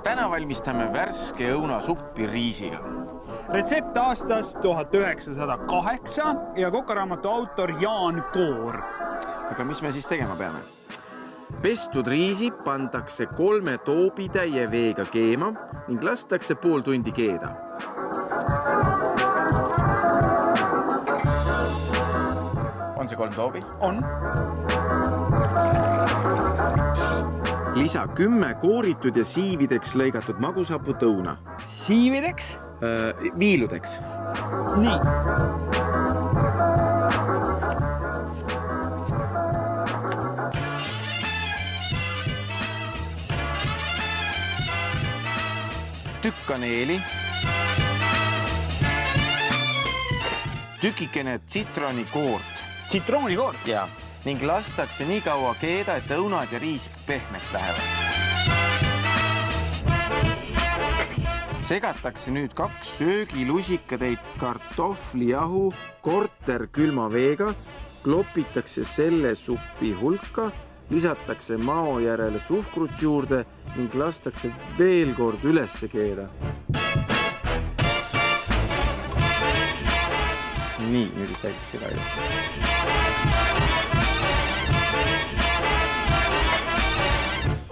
Täna valmistame värske õunasuppi riisiga. Retsept aastast 1908 ja kokaraamatu autor Jaan Koor. Aga mis me siis tegema peame? Pestud riisi pandakse 3 toobitäie veega keema ning lastakse pool tundi keeda. On see 3 toobi? On. Lisa 10 kooritud ja siivideks lõigatud magusaput õuna. Siivideks? Viiludeks. Nii. Tükk kaneeli. Tükikene tsitroonikoort. Tsitroonikoort? Ja. Ning lastakse nii kaua keeda, et õunad ja riis pehmeks lähevad. Segatakse nüüd 2 söögilusikatäit kartoflijahu korter külma veega, klopitakse selle suppi hulka, lisatakse mao järele suhkrut juurde ning lastakse veel kord ülesse keeda. Nii, nüüd siis täitis seda ju.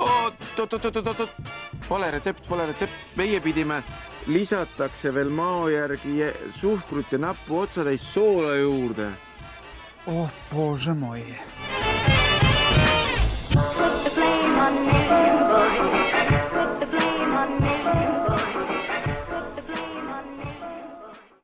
Oot. Vale retsept. Meie pidime lisatakse veel mao järgi suhkrut ja nappu otsatäis soola juurde. Oh, bože moj.